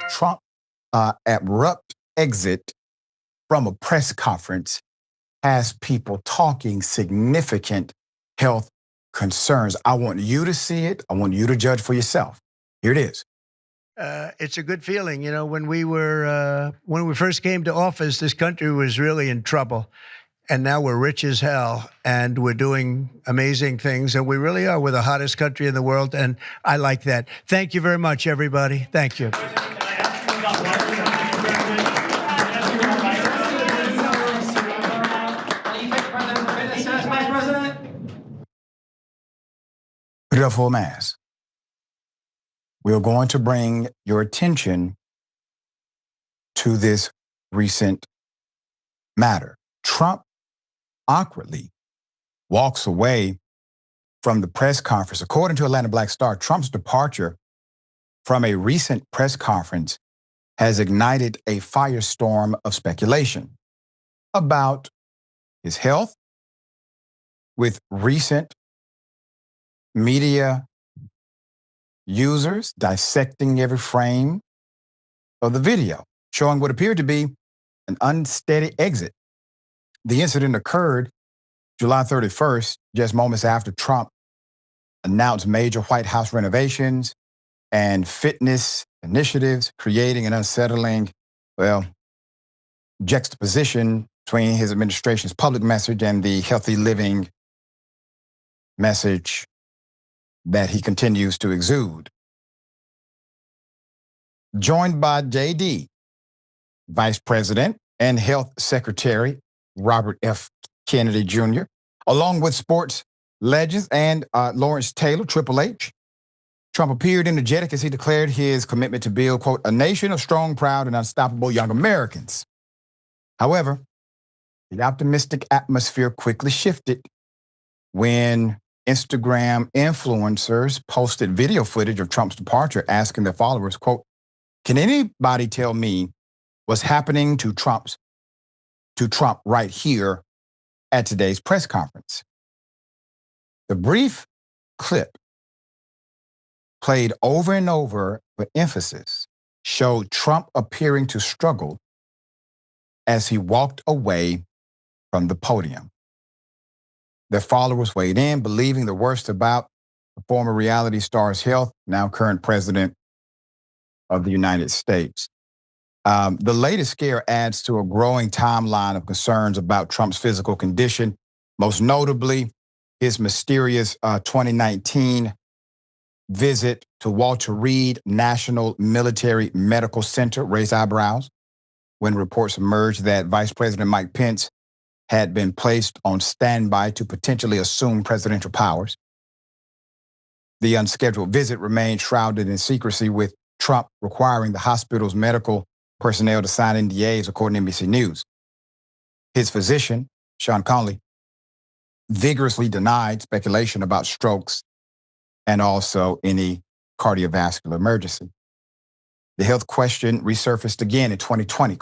Trump's abrupt exit from a press conference has people talking significant health concerns. I want you to see it. I want you to judge for yourself. Here it is. It's a good feeling. You know, when we first came to office, this country was really in trouble. And now we're rich as hell, and we're doing amazing things, and we really are. We're the hottest country in the world, and I like that. Thank you very much, everybody. Thank you. Put it up for a mass. We're going to bring your attention to this recent matter. Trump awkwardly walks away from the press conference. According to Atlanta Black Star, Trump's departure from a recent press conference has ignited a firestorm of speculation about his health, with recent media users dissecting every frame of the video, showing what appeared to be an unsteady exit. The incident occurred July 31st, just moments after Trump announced major White House renovations and fitness initiatives, creating an unsettling, juxtaposition between his administration's public message and the healthy living message that he continues to exude. Joined by JD, Vice President and Health Secretary Robert F. Kennedy Jr., along with sports legends and Lawrence Taylor, Triple H. Trump appeared energetic as he declared his commitment to build, quote, a nation of strong, proud, and unstoppable young Americans. However, the optimistic atmosphere quickly shifted when Instagram influencers posted video footage of Trump's departure, asking their followers, quote, can anybody tell me what's happening to Trump right here at today's press conference? The brief clip, played over and over with emphasis, showed Trump appearing to struggle as he walked away from the podium. Their followers weighed in, believing the worst about the former reality star's health, now current president of the United States. The latest scare adds to a growing timeline of concerns about Trump's physical condition, most notably his mysterious 2019 visit to Walter Reed National Military Medical Center raised eyebrows when reports emerged that Vice President Mike Pence had been placed on standby to potentially assume presidential powers. The unscheduled visit remained shrouded in secrecy, with Trump requiring the hospital's medical personnel to sign NDAs, according to NBC News. His physician, Sean Conley, vigorously denied speculation about strokes and also any cardiovascular emergency. The health question resurfaced again in 2020,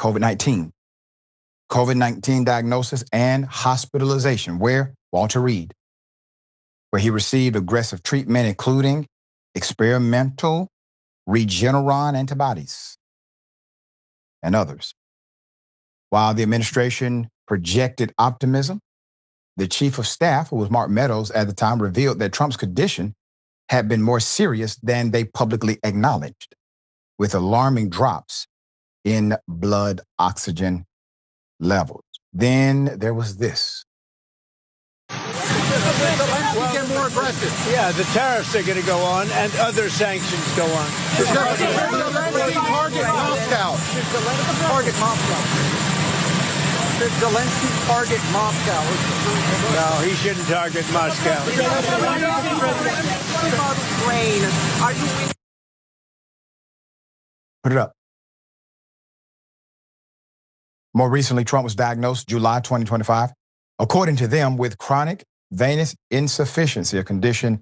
COVID-19 diagnosis and hospitalization, where Walter Reed, where he received aggressive treatment, including experimental Regeneron antibodies and others. While the administration projected optimism, the chief of staff, who was Mark Meadows at the time, revealed that Trump's condition had been more serious than they publicly acknowledged, with alarming drops in blood oxygen levels. Then there was this. Get more aggressive. Yeah, the tariffs are going to go on, and other sanctions go on. Should Zelensky target Moscow? Should Zelensky target Moscow? No, he shouldn't target Moscow. Put it up. More recently, Trump was diagnosed July 2025, according to them, with chronic venous insufficiency, a condition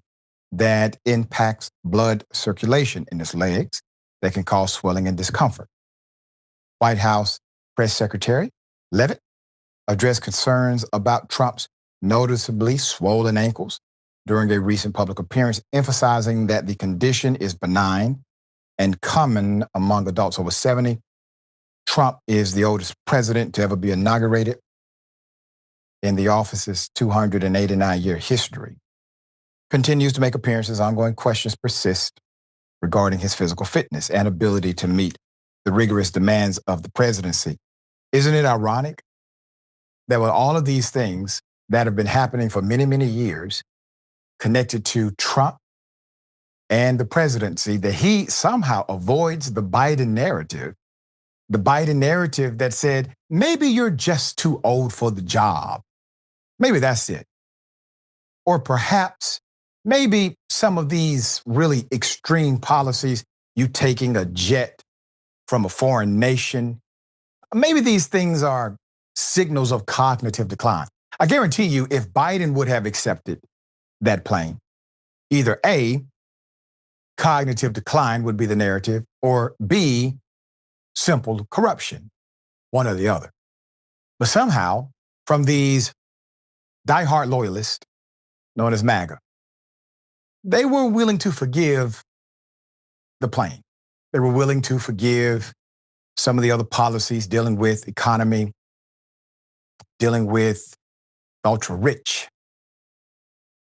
that impacts blood circulation in his legs that can cause swelling and discomfort. White House Press Secretary Leavitt addressed concerns about Trump's noticeably swollen ankles during a recent public appearance, emphasizing that the condition is benign and common among adults over 70. Trump is the oldest president to ever be inaugurated in the office's 289-year history. Continues to make appearances. Ongoing questions persist regarding his physical fitness and ability to meet the rigorous demands of the presidency. Isn't it ironic that with all of these things that have been happening for many, many years connected to Trump and the presidency, that he somehow avoids the Biden narrative that said, maybe you're just too old for the job. Maybe that's it. Or perhaps, maybe some of these really extreme policies, you taking a jet from a foreign nation, maybe these things are signals of cognitive decline. I guarantee you, if Biden would have accepted that plane, either A, cognitive decline would be the narrative, or B, simple corruption, one or the other. But somehow, from these diehard loyalists, known as MAGA, they were willing to forgive the plane. They were willing to forgive some of the other policies dealing with economy, dealing with ultra rich.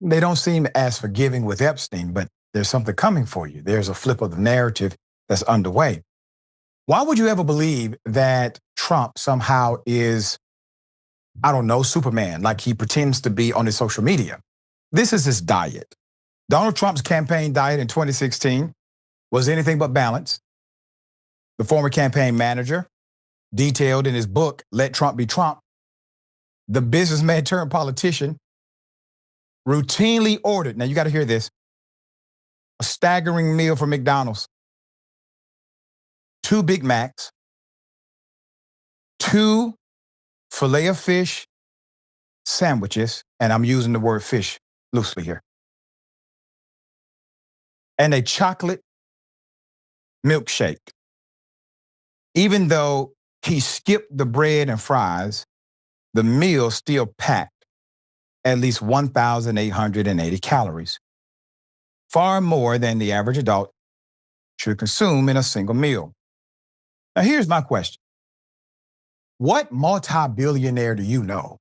They don't seem as forgiving with Epstein, but there's something coming for you. There's a flip of the narrative that's underway. Why would you ever believe that Trump somehow is, I don't know, Superman, like he pretends to be on his social media? This is his diet. Donald Trump's campaign diet in 2016 was anything but balanced. The former campaign manager detailed in his book, Let Trump Be Trump, the businessman turned politician routinely ordered, now you got to hear this, a staggering meal from McDonald's, 2 Big Macs, 2 filet of fish sandwiches, and I'm using the word fish loosely here, and a chocolate milkshake. Even though he skipped the bread and fries, the meal still packed at least 1,880 calories, far more than the average adult should consume in a single meal. Now, here's my question. What multi-billionaire do you know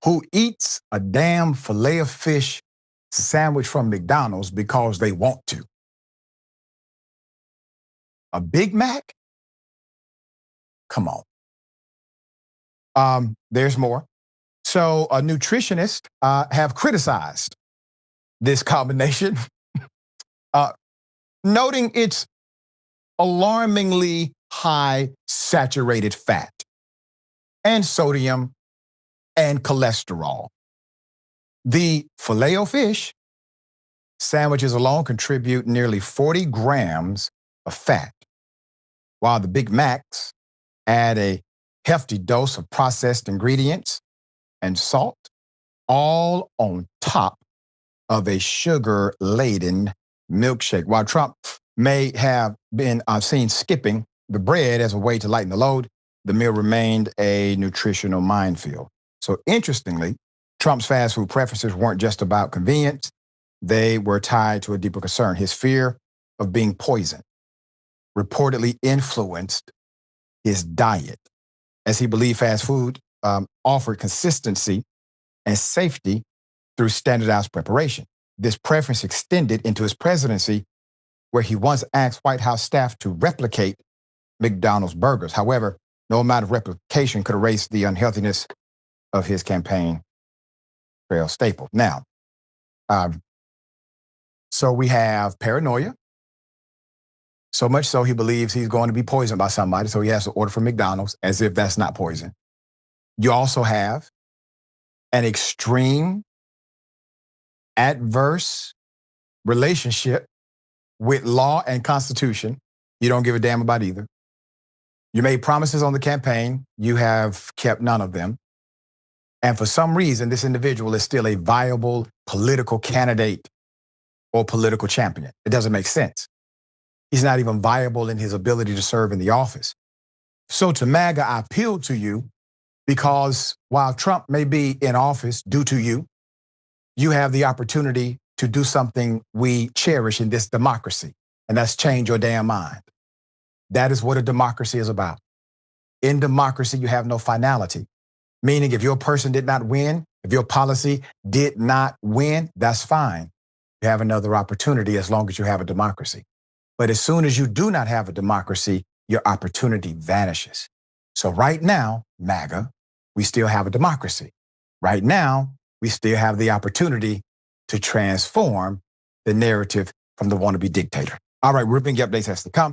who eats a damn filet of fish sandwich from McDonald's because they want to? A Big Mac? Come on. There's more. So a nutritionist have criticized this combination, noting its alarmingly high saturated fat and sodium and cholesterol. The Filet-O-Fish sandwiches alone contribute nearly 40 grams of fat, while the Big Macs add a hefty dose of processed ingredients and salt, all on top of a sugar-laden milkshake. While Trump may have been seen skipping the bread as a way to lighten the load, the meal remained a nutritional minefield. So interestingly, Trump's fast food preferences weren't just about convenience. They were tied to a deeper concern. His fear of being poisoned reportedly influenced his diet, as he believed fast food offered consistency and safety through standardized preparation. This preference extended into his presidency, where he once asked White House staff to replicate McDonald's burgers. However, no amount of replication could erase the unhealthiness of his campaign trail staple. Now, so we have paranoia. So much so he believes he's going to be poisoned by somebody, so he has to order from McDonald's as if that's not poison. You also have an extreme adverse relationship with law and constitution. You don't give a damn about either. You made promises on the campaign. You have kept none of them. And for some reason, this individual is still a viable political candidate or political champion. It doesn't make sense. He's not even viable in his ability to serve in the office. So to MAGA, I appeal to you because while Trump may be in office due to you, you have the opportunity to do something we cherish in this democracy, and that's change your damn mind. That is what a democracy is about. In democracy, you have no finality. Meaning if your person did not win, if your policy did not win, that's fine. You have another opportunity as long as you have a democracy. But as soon as you do not have a democracy, your opportunity vanishes. So right now, MAGA, we still have a democracy. Right now, we still have the opportunity to transform the narrative from the wannabe dictator. All right, Ripping Updates has to come.